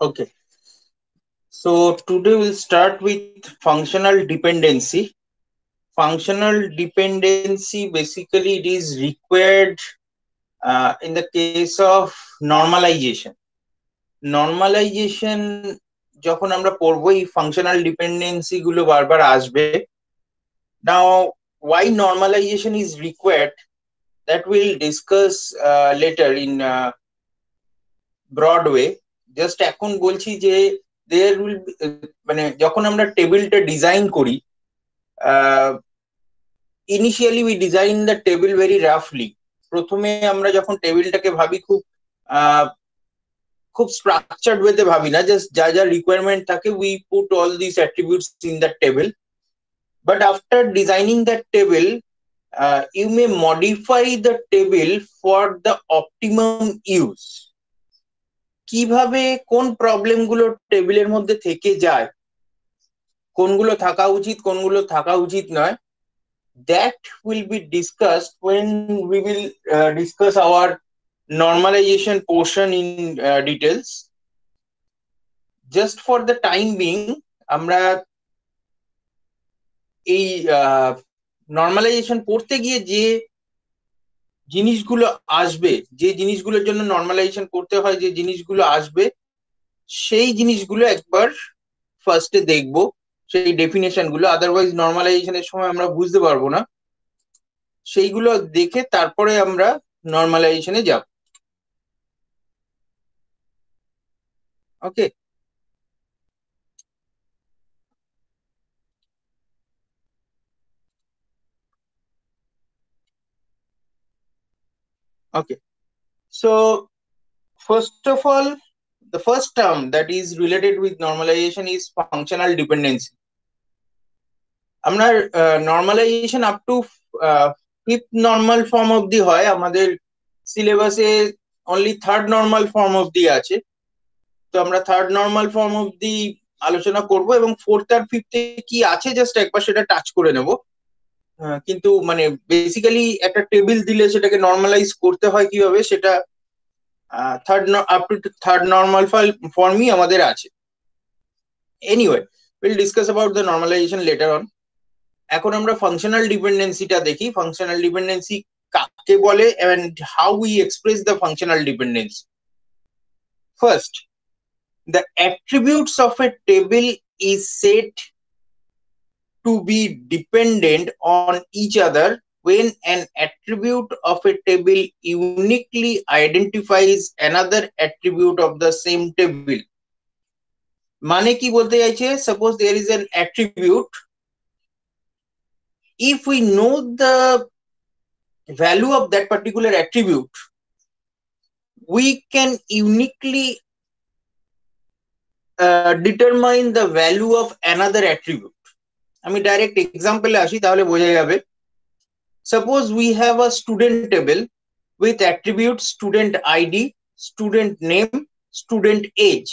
Okay, so today we'll start with functional dependency. Functional dependency basically it is required in the case of normalization. Normalization যখন আমরা পড়বো এই functional dependency গুলো বারবার আসবে. Now, why normalization is required that we'll discuss later in broad way. Just এখন বলছি যে দেয়ার উইল মানে যখন আমরা টেবিলটা ডিজাইন করি, initially we design the table very রাফলি. প্রথমে আমরা যখন টেবিলটাকে ভাবি খুব স্ট্রাকচার্ড ওয়েতে ভাবি না, জাস্ট যা যা রিকোয়ারমেন্ট থাকে we put all this attributes in the table. But after designing the table you may modify the table for the optimum use. কিভাবে কোন প্রবলেম গুলো টেবিলের মধ্যে থেকে যায়, কোনগুলো থাকা উচিত কোনগুলো থাকা উচিত নয়, that will be discussed when we will discuss our normalization portion in details. Just for the time being আমরা এই নর্মালাইজেশন পড়তে গিয়ে যে জিনিসগুলো আসবে, যে জিনিসগুলোর জন্য নর্মালাইজেশন করতে হয়, যে জিনিসগুলো আসবে সেই জিনিসগুলো একবার ফার্স্টে দেখবো, সেই ডেফিনেশন গুলো. আদারওয়াইজ নর্মালাইজেশনের সময় আমরা বুঝতে পারবো না. সেইগুলো দেখে তারপরে আমরা নর্মালাইজেশনে যাব. ওকে, okay, so first of all, the first term that is related with normalization is functional dependency. আমরা normalisation up to fifth normal form অবধি হয়, আমাদের সিলেবাসে অনলি থার্ড নর্মাল ফর্ম অবধি আছে. তো আমরা থার্ড নর্মাল ফর্ম অবধি আলোচনা করব এবং ফোর্থ আর ফিফথে কি আছে জাস্ট একবার সেটা টাচ করে নেব. কিন্তু মানে বেসিক্যালি একটা টেবিল দিলে সেটাকে নর্মালাইজ করতে হয় কিভাবে সেটা আপ টু থার্ড নর্মাল ফর্মই আমাদের আছে. Anyway, will discuss about the normalisation later on. এখন আমরা ফাংশনাল ডিপেন্ডেন্সিটা দেখি. ফাংশনাল ডিপেন্ডেন্সি কাকে বলে and how we express the functional dependency. First, the attributes of a table is said to be dependent on each other when an attribute of a table uniquely identifies another attribute of the same table. মানে কি বলতে চাইছে, suppose there is an attribute, if we know the value of that particular attribute, we can uniquely determine the value of another attribute. আমি direct এক্সাম্পলে আসি তাহলে বোঝা যাবে. Suppose we have a student table with attribute student ID, student name, student age.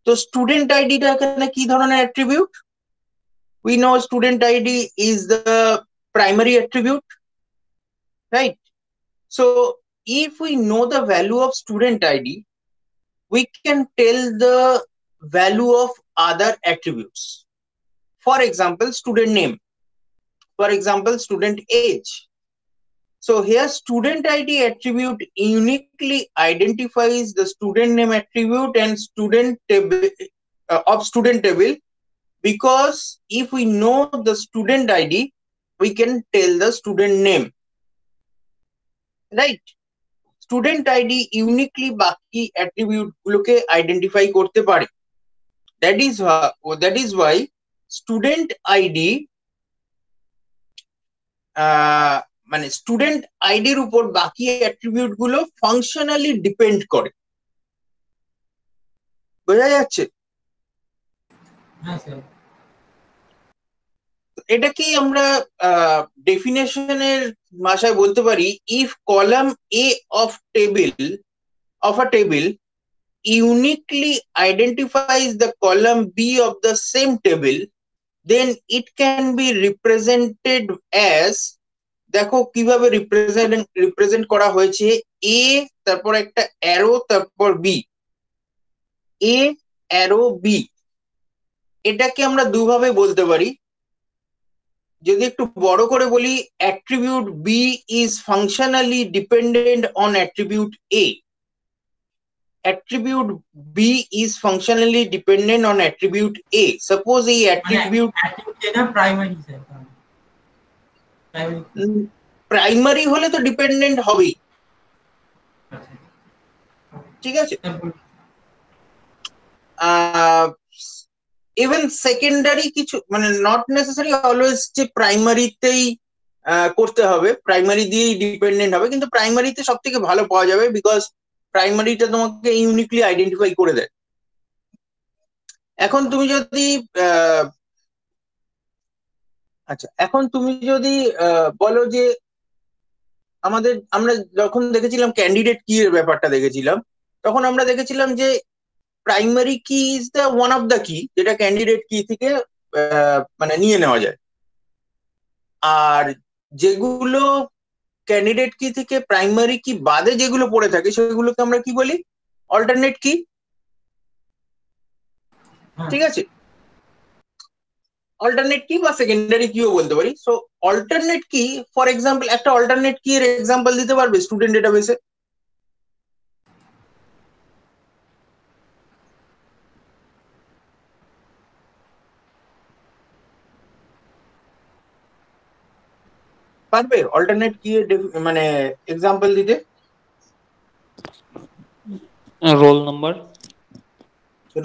তো student আইডিটা এখানে কি ধরনের attribute? We know student ID is the primary attribute, right? So if we know the value of student ID, we can tell the value of other attributes. For example, student name. For example, student age. So here student ID attribute uniquely identifies the student name attribute and student table of student table, because if we know the student ID, we can tell the student name, right? Student ID uniquely বাকি attribute গুলোকে identify করতে পারে. That is why student ID মানে student আইডির উপর বাকি attribute গুলো functionally depend করে. বোঝা যাচ্ছে? এটাকেই আমরা ডেফিনেশনের ভাষায় বলতে পারি, if column A of a table uniquely identifies the column B of the same table, then it can be represented as, দেখো কিভাবে রিপ্রেজেন্ট করা হয়েছে, এ তারপর একটা অ্যারো তারপর বি. এ অ্যারো বি, এটাকে আমরা দুভাবে বলতে পারি। যদি একটু বড় করে বলি, attribute B is functionally dependent on attribute A. attribute B is functionally dependent on attribute A. Suppose এই মানে attribute যেটা প্রাইমারি স্যার, প্রাইমারি হলে তো ডিপেন্ডেন্ট হবেই, ঠিক আছে। ইভেন সেকেন্ডারি কিছু মানে নট নেসেসারি অলওয়েজ যে প্রাইমারিতেই করতে হবে, প্রাইমারি দিয়েই ডিপেন্ডেন্ট হবে, কিন্তু প্রাইমারিতে সব থেকে ভালো পাওয়া যাবে বিকজ প্রাইমারিটা তোমাকে ইউনিকলি আইডেন্টিফাই করে দেয়। এখন তুমি যদি আচ্ছা, এখন তুমি যদি বলো যে আমরা যখন দেখেছিলাম ক্যান্ডিডেট কি এর ব্যাপারটা দেখেছিলাম, তখন আমরা দেখেছিলাম যে প্রাইমারি কি is the one of the কি, যেটা ক্যান্ডিডেট কি থেকে মানে নিয়ে নেওয়া যায়। আর যেগুলো ক্যান্ডিডেট কি থেকে প্রাইমারি কি বাদে যেগুলো পড়ে থাকে সেগুলোকে আমরা কি বলি? অল্টারনেট কি, ঠিক আছে। অল্টারনেট কি বা সেকেন্ডারি কিও বলতে পারি। সো অল্টারনেট কি, ফর এক্সাম্পল, একটা অল্টারনেট কি এর এক্সাম্পল দিতে পারবে স্টুডেন্ট ডেটাবেসে? পারবে অল্টারনেট কি এর মানে এক্সাম্পল দিতে? Roll number.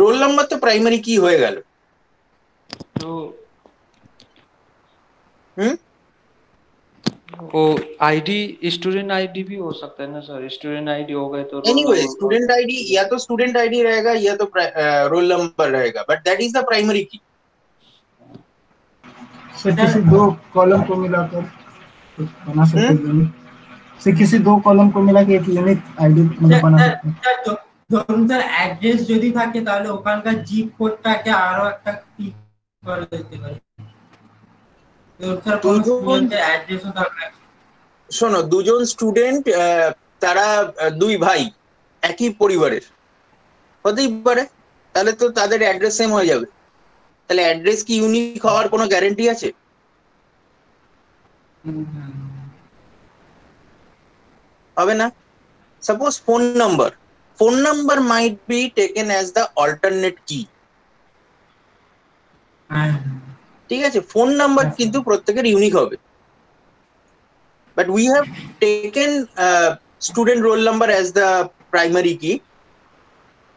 রোল নাম্বার তো প্রাইমারি কি হয়ে গেল। तो হুম, वो आईडी स्टूडेंट आईडी भी हो सकता है ना सर, स्टूडेंट आईडी हो गए तो roll anyway number. Student ID, या तो स्टूडेंट आईडी रहेगा या तो रोल नंबर रहेगा, but that is the primary key. से किसी दो कॉलम को मिलाकर कुछ बना सकते हैं यूनिक, से किसी दो कॉलम को मिला के एक यूनिक आईडी मतलब बना सकते हैं। ধরুন স্যার অ্যাড্রেস যদি থাকে তাহলে ওখানকার জিপ কোডটাকে আরো একটা কি করে দিতে পারে। ধরুন স্যার কোন স্টুডেন্টের অ্যাড্রেসও দরকার। শোনো, দুজন স্টুডেন্ট, তারা দুই ভাই, একই পরিবারের হতেই পারে, তাহলে তো তাদের অ্যাড্রেস সেম হয়ে যাবে। তাহলে অ্যাড্রেস কি ইউনিক হওয়ার কোনো গ্যারান্টি আছে? হবে না। Suppose phone number might be taken as the alternate কি, ঠিক আছে। ফোন নাম্বার কিন্তু প্রত্যেকের ইউনিক হবে, but we have taken student roll number as the primary key,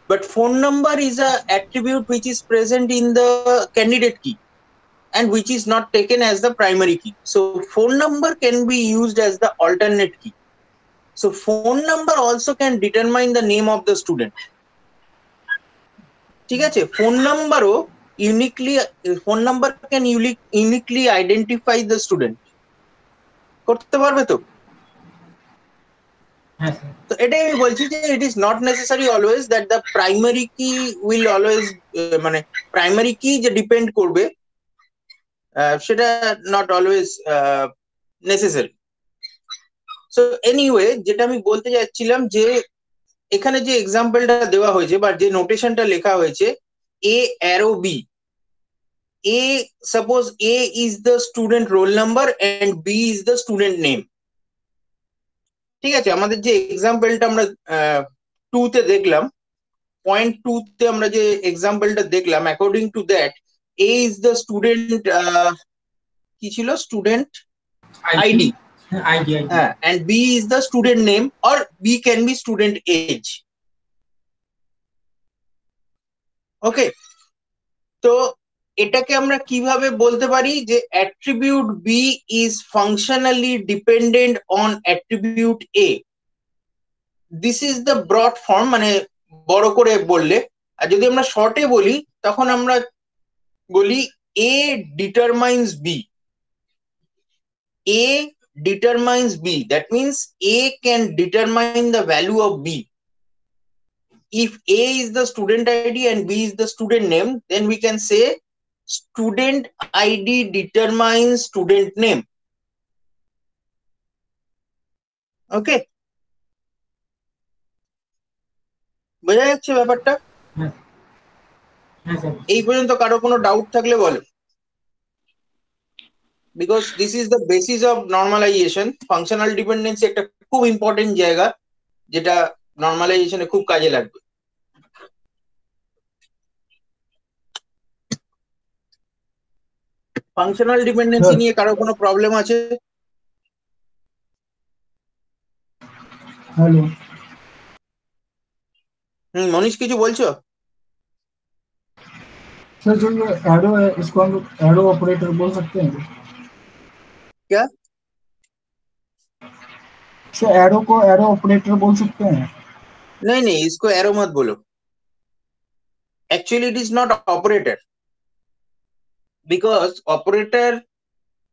but phone number is a attribute which is present in the candidate key and which is not taken as the primary key. So phone number can be used as the alternate key. So phone number also can determine the name of the student, ঠিক আছে। Phone নাম্বারও phone number can uniquely identify the student, করতে পারবে তো? তো এটাই আমি বলছি যে it is not necessary always that the primary কি উইল অলওয়েজ, মানে প্রাইমারি কি যে ডিপেন্ড করবে সেটা not always necessary. So anyway, যেটা আমি বলতে যাচ্ছিলাম যে এখানে যে এক্সাম্পলটা দেওয়া হয়েছে বা যে নোটেশনটা লেখা হয়েছে, A arrow B, A suppose A is the student roll number and B is the student name, ঠিক আছে। আমাদের যে এক্সাম্পলটা আমরা 2 তে দেখলাম, পয়েন্ট 2 তে আমরা যে এক্সাম্পলটা দেখলাম, according to that A is the student, কি ছিল, স্টুডেন্ট আইডি, হ্যাঁ, and B is the student name or B can be student age. Okay, তো এটাকে আমরা কিভাবে বলতে পারি যে attribute B is functionally dependent on attribute A. This is the broad form, মানে বড় করে বললে। আর যদি আমরা শর্টে বলি তখন আমরা বলি A determines B. A determines B. That means A can determine the value of B. If A is the student ID and B is the student name, then we can say student ID determines student name. Okay? বোঝা যাচ্ছে ব্যাপারটা? হ্যাঁ sir এই পর্যন্ত কারো কোনো doubt থাকলে বলো, because this is the basis of normalisation. Functional dependency একটা খুব ইম্পর্টেন্ট জায়গা যেটা নর্মালাইজেশনে খুব কাজে লাগবে। ফাংশনাল ডিপেন্ডেন্সি Sir, নিয়ে কারো কোনো প্রবলেম আছে? हेलो মনীষ কিছু বলছো? सर, जो ये एरो है इसको हम लोग एरो ऑपरेटर बोल सकते हैं क्या? सर, एरो को एरो ऑपरेटर बोल सकते हैं। नहीं नहीं, इसको एरो मत बोलो। Actually it is not operator, because operator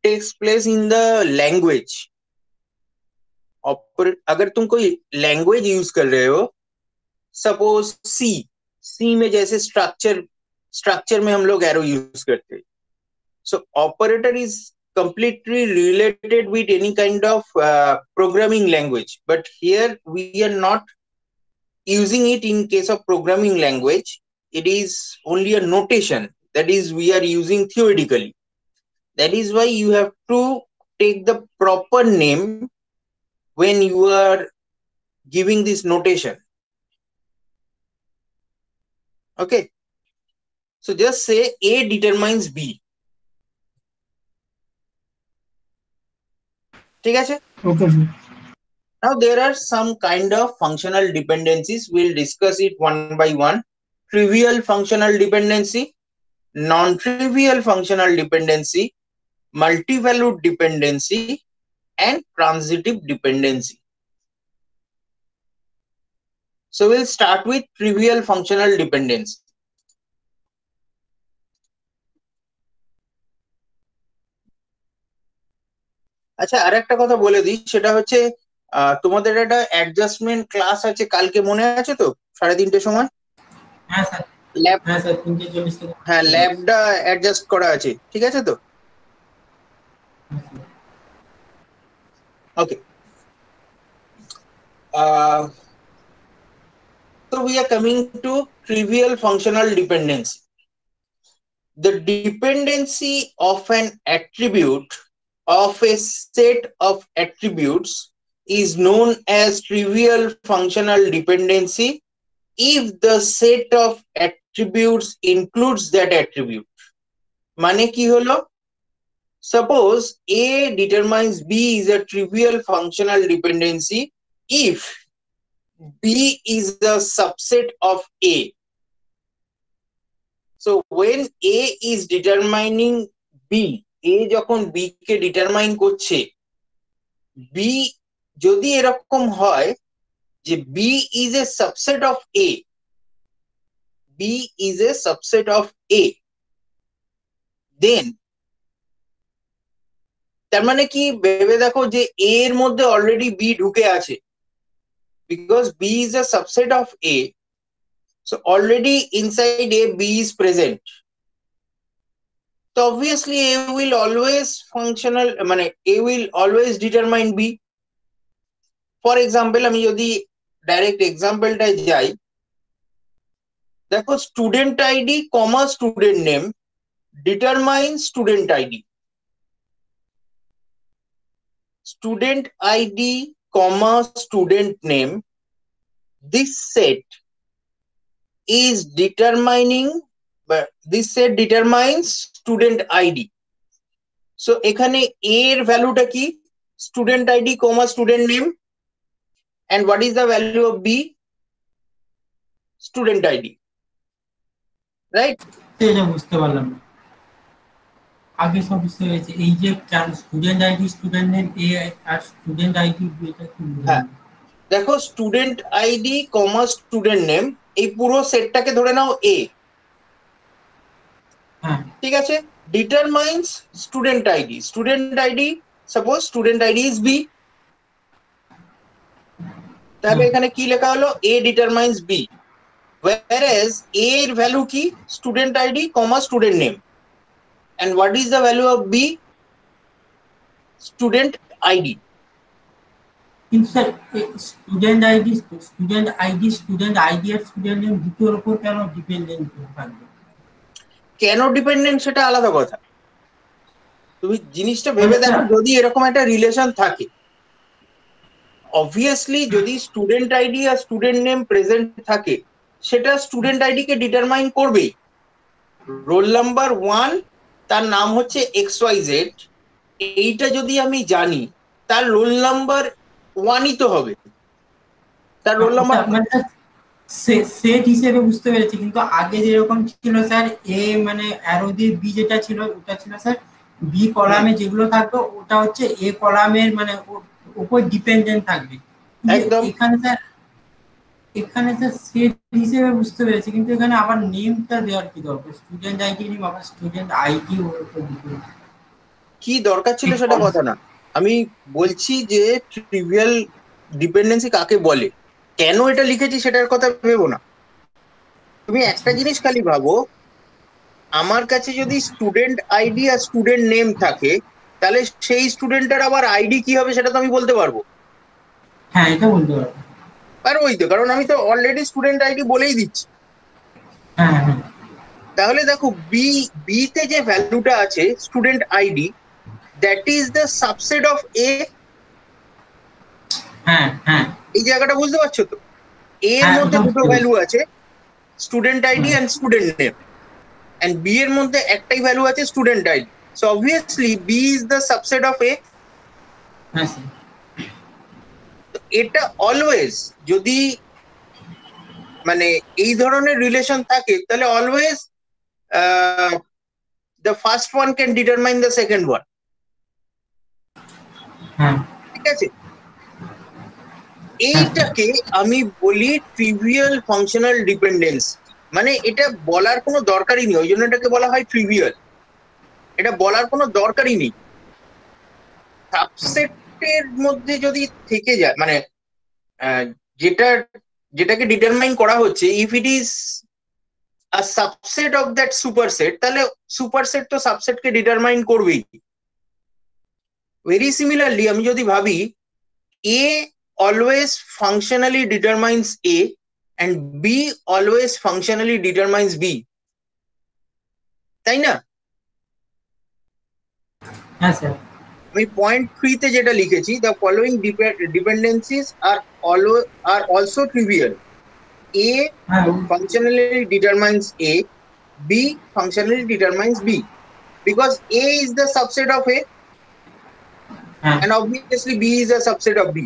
takes place in the language. अगर तुम कोई लैंग्वेज यूज कर रहे हो, सपोज सी में जैसे स्ट्रक्चर में हम लोग एरो यूज करते हैं। So operator is completely related with any kind of programming language, but here we are not using it in case of programming language. It is only a notation that is we are using theoretically. That is why you have to take the proper name when you are giving this notation. Okay, so just say A determines B. ঠিক আছে? Okay sir. Now there are some kind of functional dependencies. We'll discuss it one by one. Trivial functional dependency, non-trivial functional dependency, multi-valued dependency, and transitive dependency. So we'll start with trivial functional dependency. আচ্ছা, আর একটা কথা বলে দিই, সেটা হচ্ছে তোমাদের একটা adjustment class আছে কালকে, মনে আছে তো? 3:30 সময় হ্যাঁ স্যার ল্যাব, হ্যাঁ স্যার 3:40 থেকে হ্যাঁ ল্যাবটা অ্যাডজাস্ট করা আছে, ঠিক আছে তো? Okay. So we are coming to trivial functional dependency. The dependency of an attribute of a set of attributes is known as trivial functional dependency if the set of attributes includes that attribute. মানে কি হলো? Suppose A determines B is a trivial functional dependency if B is the subset of A. So when A is determining B, A যখন B কে determine করছে, B যদি এরকম হয় যে B is a subset of A, B is a subset of A, then তার মানে কি ভেবে দেখো যে A এর মধ্যে অলরেডি B ঢুকে আছে, because B is a subset of A. So already inside A, B is present. So obviously A will always functional, মানে A will always determine B. For example, আমি যদি ডাইরেক্ট এক্সাম্পলটায় যাই, দেখো student ID comma student name determine student ID. Student ID comma student name, this set is determining, but this set determines student id. So এখানে a এর ভ্যালুটা কি? student id comma student name, and what is the value of b? student id, right? এটা বুঝতে পারলাম না। আগে সব বুঝতে পেরেছি, এই যে স্টুডেন্ট আইডি স্টুডেন্ট নেম এ আর স্টুডেন্ট আইডি এটা কি হ্যাঁ, দেখো স্টুডেন্ট আইডি কমা স্টুডেন্ট নেম, এই পুরো সেটটাকে ধরে নাও a, হ্যাঁ ঠিক আছে? Determines student ID, student ID suppose student ID is b, তাহলে এখানে কি লেখা হলো? a determines b, whereas a এর ভ্যালু কি? Student ID comma student name, and what is the value of b? student id. কিন্তু স্যার স্টুডেন্ট আইডি আর student name দুটোর উপর কেন ডিপেন্ডেন্ট থাকবে? কেন ডিপেন্ডেন্ট সেটা আলাদা কথা। তুমি জিনিসটা ভেবে দেখো, যদি এরকম একটা রিলেশন থাকে, অবভিয়াসলি যদি স্টুডেন্ট আইডি আর স্টুডেন্ট নেম প্রেজেন্ট থাকে, সেটা স্টুডেন্ট আইডি কে ডিটারমাইন করবেই। রোল নাম্বার 1 তার নাম হচ্ছে XYZ, এইটা যদি আমি জানি, তার রোল নাম্বার 1ই তো হবে, তার রোল নাম্বার। সেট হিসেবে বুঝতে পেরেছি, কিন্তু আগে যেরকম ছিল স্যার, এ মানে অ্যারো দিয়ে বি যেটা ছিল ওটা ছিল স্যার বি কলামে যেগুলো থাকতো ওটা হচ্ছে এ কলামের মানে উপর ডিপেন্ডেন্ট থাকবে। একদম। এখানে স্যার সেট হিসেবে বুঝতে পেরেছি, কিন্তু এখানে আবার নেমটা দেওয়ার কি দরকার? স্টুডেন্ট আইডি নেম আবার স্টুডেন্ট আইডি কি দরকার ছিল সেটা কথা না, আমি বলছি যে ট্রিভিয়াল ডিপেন্ডেন্সি কাকে বলে, কেন এটা লিখেছি সেটার কথা ভেবো না। তুমি একটা জিনিস খালি ভাবো, আমার কাছে যদি স্টুডেন্ট আইডি আর স্টুডেন্ট নেম থাকে, তাহলে সেই স্টুডেন্টের আবার আইডি কি হবে সেটা তো আমি বলতে পারবো। হ্যাঁ, এটা বলতে পারবো। আর ওই তো, কারণ আমি তো অলরেডি স্টুডেন্ট আইডি বলেই দিচ্ছি। হ্যাঁ হ্যাঁ, তাহলে দেখো বি তে যে ভ্যালুটা আছে student ID, that is the subset of A. হ্যাঁ হ্যাঁ, এই জায়গাটা বুঝতে পারছো তো? এ এর মধ্যে দুটো ভ্যালু আছে, student ID and student name, and B এর মধ্যে একটাই ভ্যালু আছে student ID. So obviously B is the subset of A. হ্যাঁ স্যার। এটা অলওয়েজ যদি মানে এই ধরনের রিলেশন থাকে, তাহলে always the first one can determine the second one. হ্যাঁ, ঠিক আছে, এইটাকে আমি বলি ট্রিভিয়াল ফাংশনাল ডিপেন্ডেন্স। মানে এটা বলার কোনো দরকারই নেই, ওই জন্য এটাকে বলা হয় ট্রিভিয়াল। এটা বলার কোনো দরকারই নেই। সাবসেটের মধ্যে যদি থেকে যায়, মানে যেটাকে ডিটারমাইন করা হচ্ছে, if it is a subset of that superset, তাহলে সুপারসেট তো সাবসেটকে ডিটারমাইন করবেই। ভেরি সিমিলারলি আমি যদি ভাবি, এ always functionally determines A and B always functionally determines B, তাই না? হ্যাঁ স্যার। আমি পয়েন্ট 3 তে যেটা লিখেছি, the following dependencies are also trivial. A functionally determines A, B functionally determines B, because A is the subset of A and obviously B is a subset of B.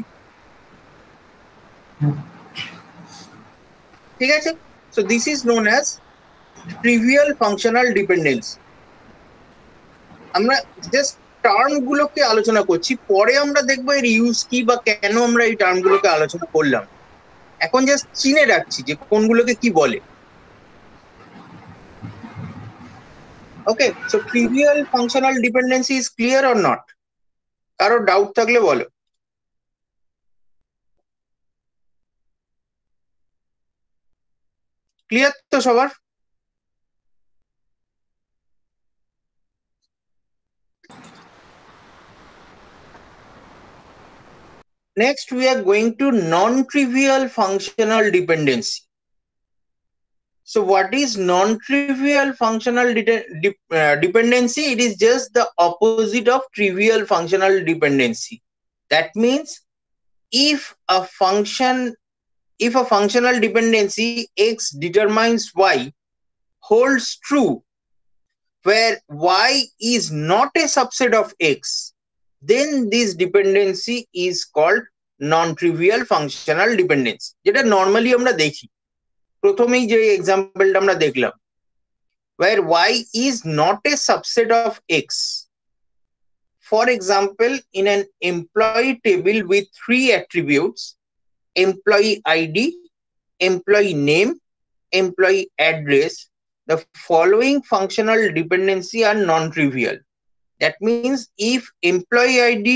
ঠিক আছে, so this is known as trivial functional dependence. আমরা just term গুলোকে আলোচনা করছি, পরে আমরা দেখবো এর ইউজ কি বা কেন আমরা এই টার্ম গুলোকে আলোচনা করলাম। এখন জাস্ট চিনে রাখছি যে কোনগুলোকে কি বলে। Okay, so trivial functional dependency is clear or not? কারো ডাউট থাকলে বলো। ক্লিয়ার তো সবার? Next, we are going to non-trivial functional dependency. So what is non-trivial functional dependency? It is just the opposite of trivial functional dependency. That means if a functional dependency X determines Y holds true, where Y is not a subset of X, then this dependency is called non-trivial functional dependency. যেটা normally আমরা দেখি, প্রথমেই যে এক্সাম্পলটা আমরা দেখলাম, where Y is not a subset of X. For example, in an employee table with 3 attributes, employee ID, employee name, employee address, the following functional dependency are non-trivial. That means if employee ID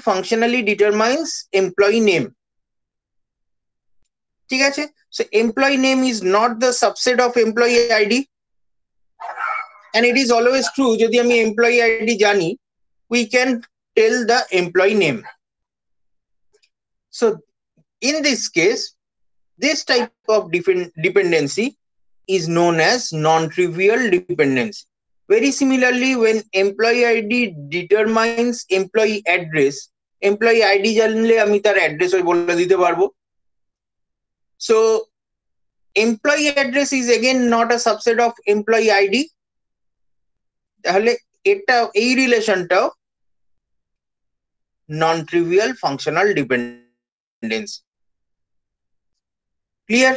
functionally determines employee name. ঠিক আছে, so employee name is not the subset of employee ID, and it is always true, যদি আমি employee ID জানি, we can tell the employee name. So in this case, this type of dependency is known as non-trivial dependency. Very similarly, when employee ID determines employee address, employee ID জানলে আমি তার address ওই বলে দিতে পারবো. So employee address is again not a subset of employee ID. তাহলে এটা এই রিলেশনটাও non-trivial functional dependency. Clear?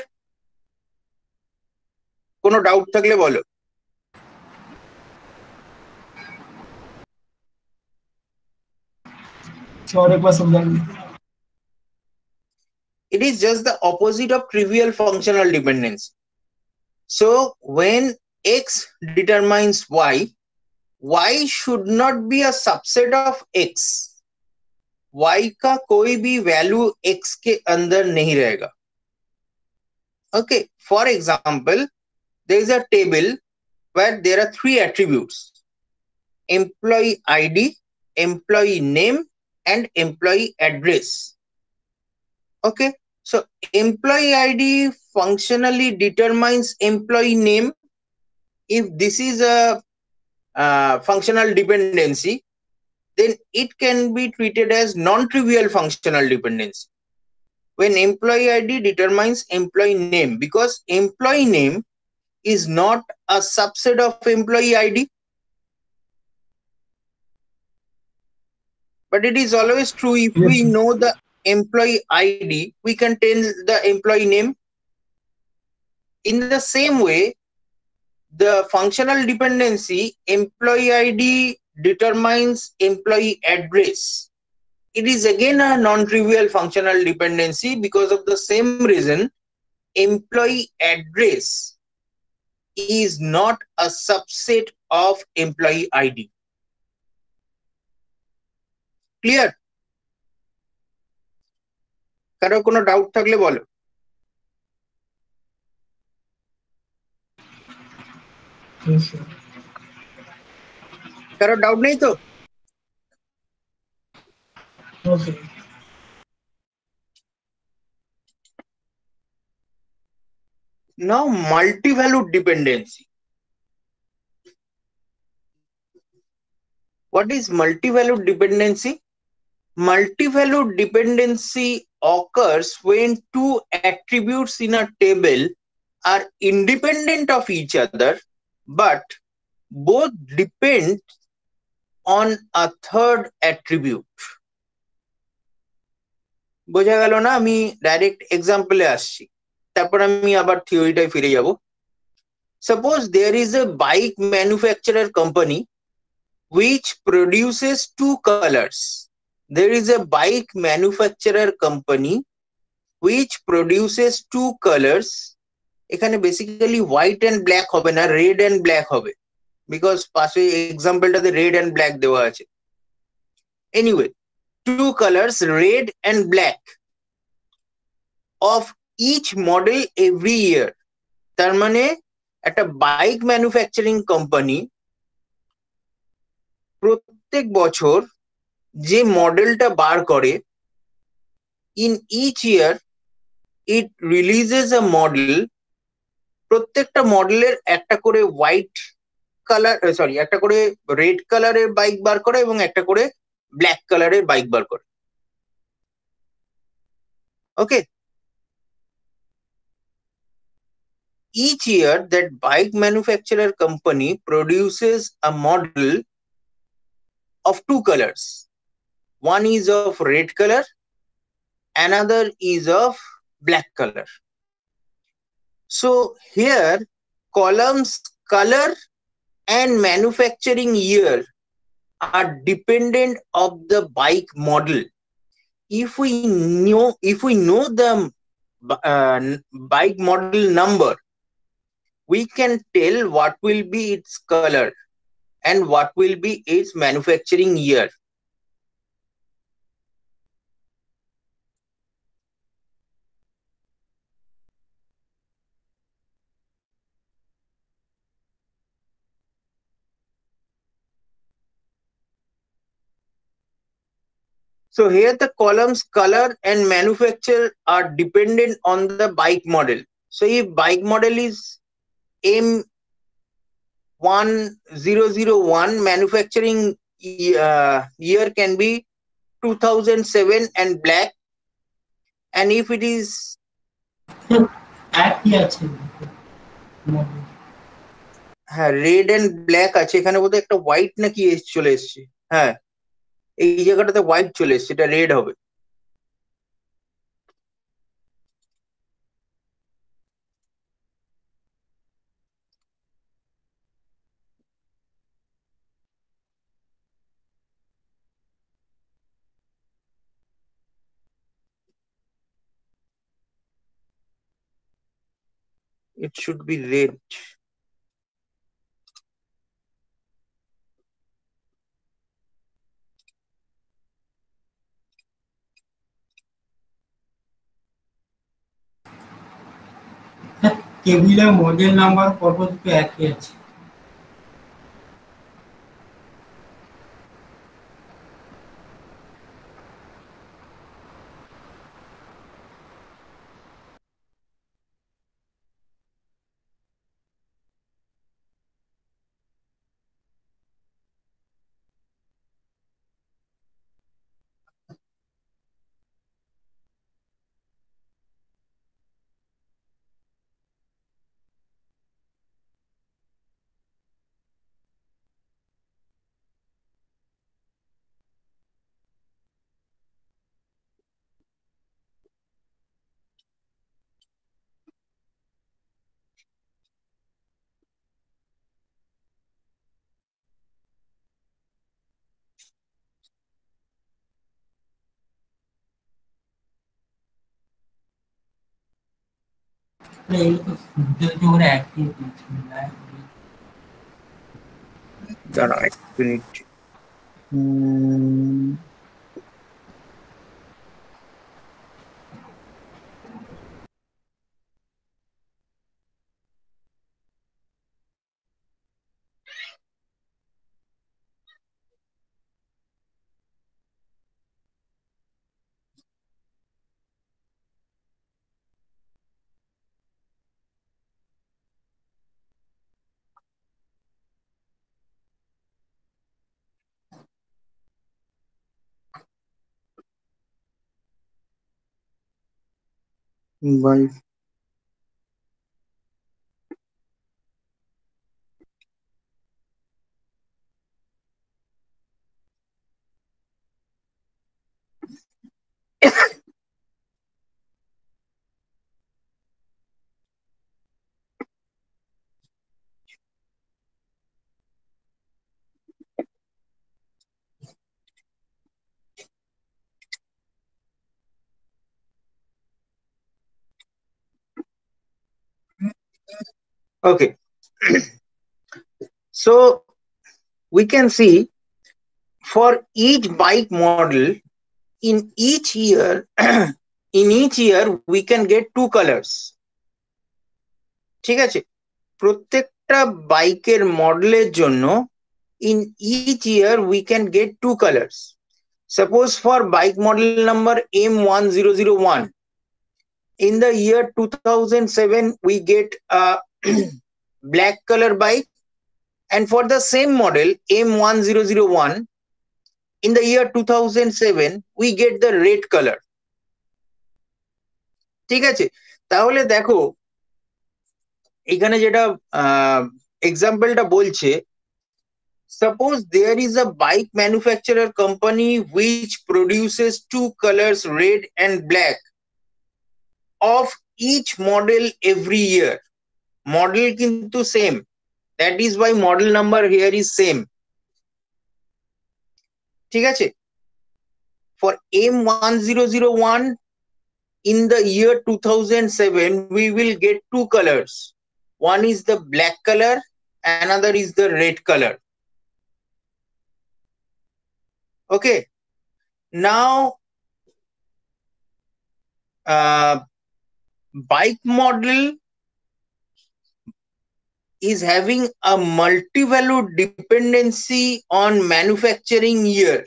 কোনো ডাউট থাকলে বলো. और एक बार समझाइए. It is just the opposite of trivial functional dependency. So when X determines Y should not be a subset of X. Y का कोई भी वैल्यू X के अंदर नहीं रहेगा. Okay, for example, there is a table where there are 3 attributes: employee ID, employee name, and employee address. Okay, so employee ID functionally determines employee name. If this is a functional dependency, then it can be treated as non-trivial functional dependency. When employee ID determines employee name, because employee name is not a subset of employee ID, but it is always true if Yes, we sir. know the employee ID, we can tell the employee name. In the same way, the functional dependency employee ID determines employee address. It is again a non-trivial functional dependency because of the same reason. Employee address is not a subset of employee ID. Clear? কারো কোনো doubt থাকলে বলো. Yes, sir. কারো doubt নেই তো? Okay. Now multi-valued dependency. What is multi-valued dependency? Multi-valued dependency occurs when 2 attributes in a table are independent of each other, but both depend on a third attribute. বোঝা গেল না? আমি direct এক্সাম্পলে আসছি, তারপর আমি আবার থিওরিটায় ফিরে যাব. Suppose there is a bike manufacturer company which produces 2 colors. There is a bike manufacturer company which produces 2 colors. এখানে বেসিক্যালি হোয়াইট এন্ড ব্ল্যাক হবে না, রেড এন্ড ব্ল্যাক হবে, বিকজ পাশে এক্সাম্পলটাতে রেড এন্ড ব্ল্যাক দেওয়া আছে. Anyway, 2 colors, red and black, of each model every year. তার মানে একটা বাইক ম্যানুফ্যাকচারিং কোম্পানি প্রত্যেক বছর যে মডেলটা বার করে, in each year it releases a model. প্রত্যেকটা মডেলের একটা করে হোয়াইট কালার, একটা করে রেড কালারের বাইক বার করে এবং একটা করে ব্ল্যাক কালারের বাইক বার করে. ওকে, each year that bike manufacturer company produces a model of 2 colors. One is of red color, another is of black color. So here columns color and manufacturing year are dependent of the bike model. If we know the bike model number, we can tell what will be its color and what will be its manufacturing year. So here the columns color and manufacturer are dependent on the bike model. So if bike model is M1001 manufacturing year can be 2007 and black, and if it is একই আছে হ্যাঁ red and black আছে, এখানে বোধহয় একটা white নাকি চলে এসছে, হ্যাঁ এই জায়গাটাতে হোয়াইট চলে এসছে, এটা রেড হবে। It should be red. টেবিলে মডেল নাম্বার পর্ব দুটো একই আছে। এগুলো তো দুটো করে একই দাঁড়া এক মিনিট। Bye okay. So we can see for each bike model in each year in each year we can get two colors. ঠিক আছে, প্রত্যেকটা বাইকের মডেলের জন্য in each year we can get two colors. Suppose for bike model number M1001, in the year 2007 we get a black color bike, and for the same model M1001 in the year 2007 we get the red color. ঠিক আছে, তাহলে দেখো এখানে যেটা এক্সাম্পলটা বলছে, suppose there is a bike manufacturer company which produces two colors red and black of each model every year. Model কিন্তু same, that is why model number here is same. ঠিক আছে, for M1001 in the year 2007 we will get two colors, one is the black color, another is the red color. Okay, now bike model is having a multi-value dependency on manufacturing year.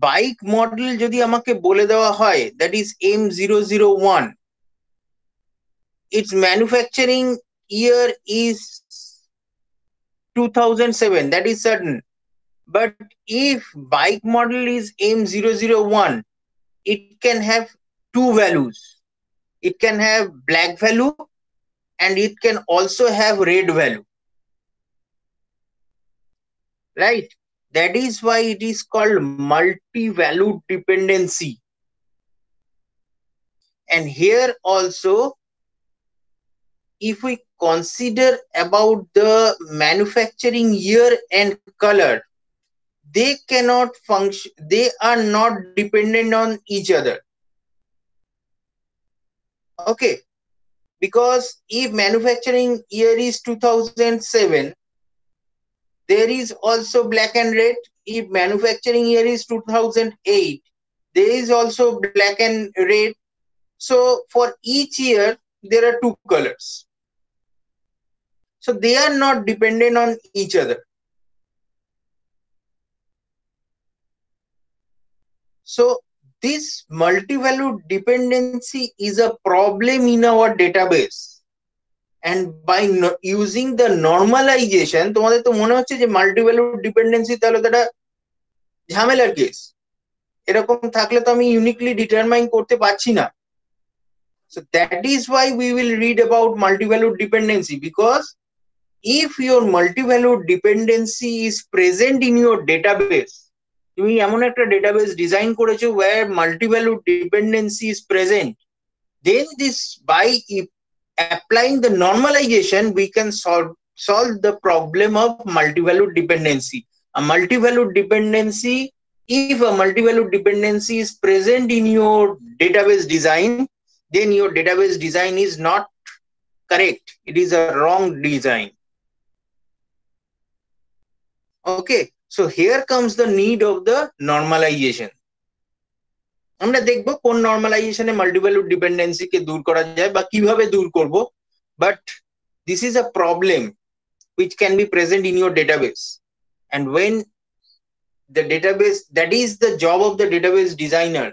Bike model যদি আমাকে বলে দেওয়া হয় that is M001, its manufacturing year is 2007, that is certain. But if bike model is M001, it can have two values. It can have black value and it can also have red value. Right? That is why it is called multi-value dependency. And here also, if we consider about the manufacturing year and color, they cannot function, they are not dependent on each other. Okay, because if manufacturing year is 2007, there is also black and red. If manufacturing year is 2008, there is also black and red. So for each year, there are two colors. So they are not dependent on each other. So this multi-value dependency is a problem in our database. And by using the normalization, তোমাদের তো মনে হচ্ছে যে multi-value dependency তাহলে তো একটা ঝামেলার case. এরকম থাকলে তো আমি uniquely determine করতে পারছি না। So that is why we will read about multi-value dependency, because if your multi-value dependency is present in your database, তুমি এমন একটা database design করেছো where multi-value dependency is present, then this by applying the normalization we can solve the problem of multi-value dependency. A multi-value dependency, if a multi-value dependency is present in your database design, then your database design is not correct. It is a wrong design. Okay, so here comes the need of the normalization. আমরা দেখব কোন নরমালাইজেশনে মাল্টিভ্যালু dependency কে দূর করা যায় বা কিভাবে দূর করব, but this is a problem which can be present in your database. And when the database, that is the job of the database designer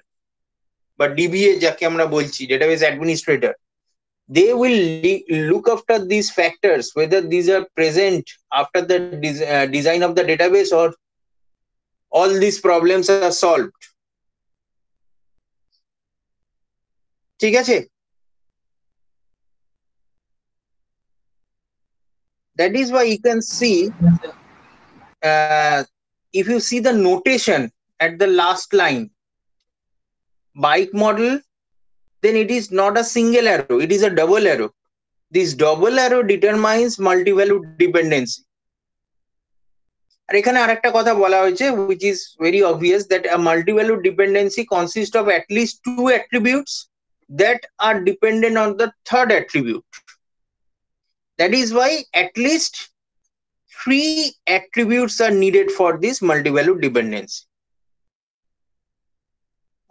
বা DBA যাকে আমরা বলছি, database administrator, they will look after these factors, whether these are present after the design of the database or all these problems are solved. ঠিক আছে? That is why you can see, if you see the notation at the last line, bike model, then it is not a single arrow, it is a double arrow. This double arrow determines multi-value dependency. আর এখানে আরেকটা কথা বলা হয়েছে, which is very obvious, that a multi-value dependency consists of at least two attributes that are dependent on the third attribute. That is why at least three attributes are needed for this multi-value dependency.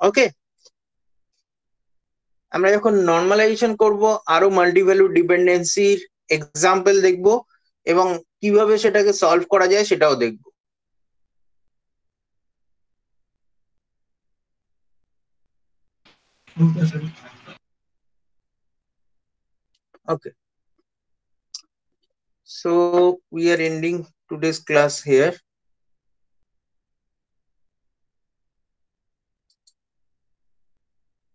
Okay, আমরা যখন normalisation করব আরো মাল্টিভ্যালু ডিপেন্ডেন্সির example দেখব এবং কিভাবে সেটাকে solve করা যায় সেটাও দেখব। Okay, so we are ending today's class here.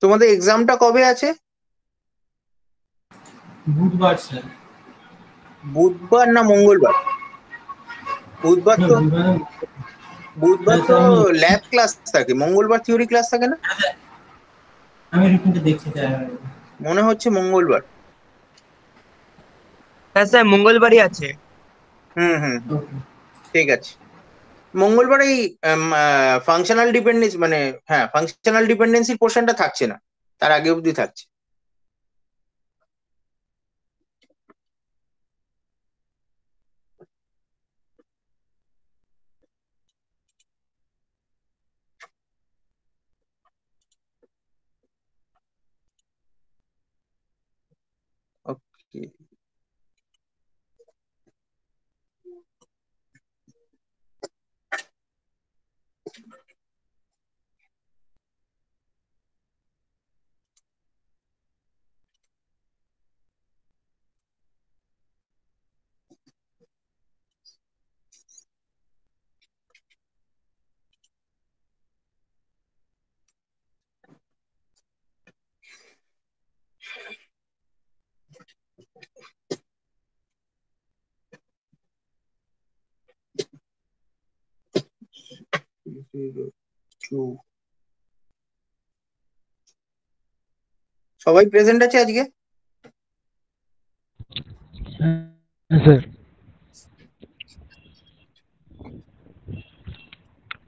তোমাদের এক্সামটা কবে আছে? বুধবার স্যার। বুধবার না মঙ্গলবার? বুধবার তো ল্যাব ক্লাস থাকে, মঙ্গলবার থিওরি ক্লাস থাকে না? আমি রিপোর্টে দেখছি মনে হচ্ছে মঙ্গলবার। হ্যাঁ স্যার মঙ্গলবারই আছে। ঠিক আছে, মঙ্গলবার এই ফাংশনাল ডিপেন্ডেন্সি মানে হ্যাঁ ফাংশনাল ডিপেন্ডেন্সির পোর্শনটা থাকছে না, তার আগে অবধি থাকছে। Okay. 2 সবাই প্রেজেন্ট আছে আজকে? স্যার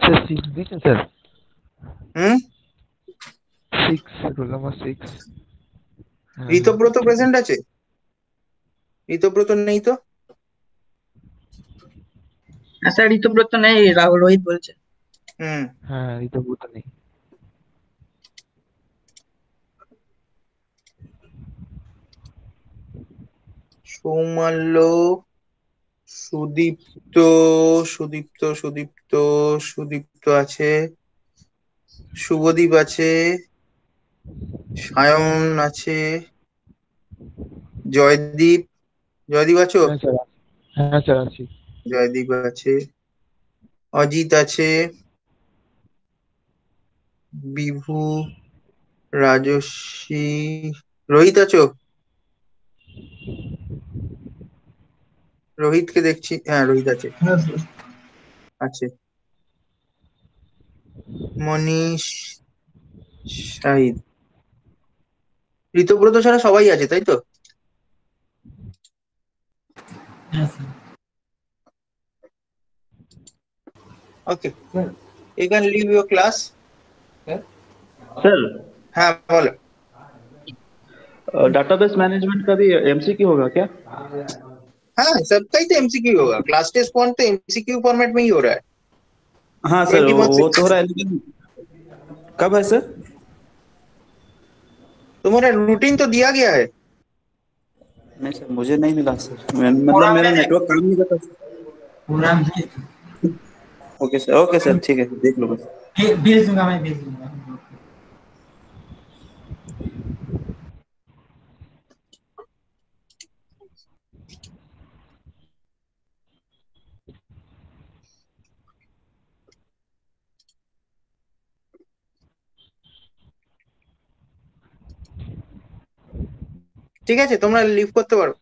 স্যার 6 দিয়েছেন স্যার হুম 6 রোল নাম্বার 6 ঋতব্রত প্রেজেন্ট আছে? ঋতব্রত নেই তো? স্যার ঋতব্রত নেই, রাহুল রোহিত বলছে। হুম হ্যাঁ এই তো বুঝতে নেই। সৌমাল্য, সুদীপ্ত, সুদীপ্ত সুদীপ্ত সুদীপ্ত আছে, শুভদীপ আছে, সায়ন আছে, জয়দীপ, জয়দীপ আছো? হ্যাঁ স্যার আছি। জয়দীপ আছে, অজিত আছে, বিভু, রাজস্বী, রোহিত আছো? রোহিতকে দেখছি, হ্যাঁ রোহিত আছে হ্যাঁ স্যার। আছে, মনীষ, শাহিদ, ঋতব্রত ছাড়া সবাই আছে তাই তো? হ্যাঁ sir. Okay, you can leave your class. Sir হ্যাঁ বলো। डेटाबेस मैनेजमेंट का भी एमसीक्यू होगा क्या? हाँ सबका ही तो एमसीक्यू होगा, क्लास टेस्ट वन तो एमसीक्यू फॉर्मेट में ही हो रहा है। हाँ सर 20 मार्क्स वो तो हो रहा है, लेकिन कब है सर? तुम्हारा रूटीन तो दिया गया है। नहीं सर मुझे नहीं मिला सर, मतलब पूरा मेरा मैंने नेटवर्क काम नहीं करता। पूरा ओके सर ठीक है देख लो बस। भेज दूंगा, मैं भेज दूंगा। ঠিক আছে তোমরা লিভ করতে পারো।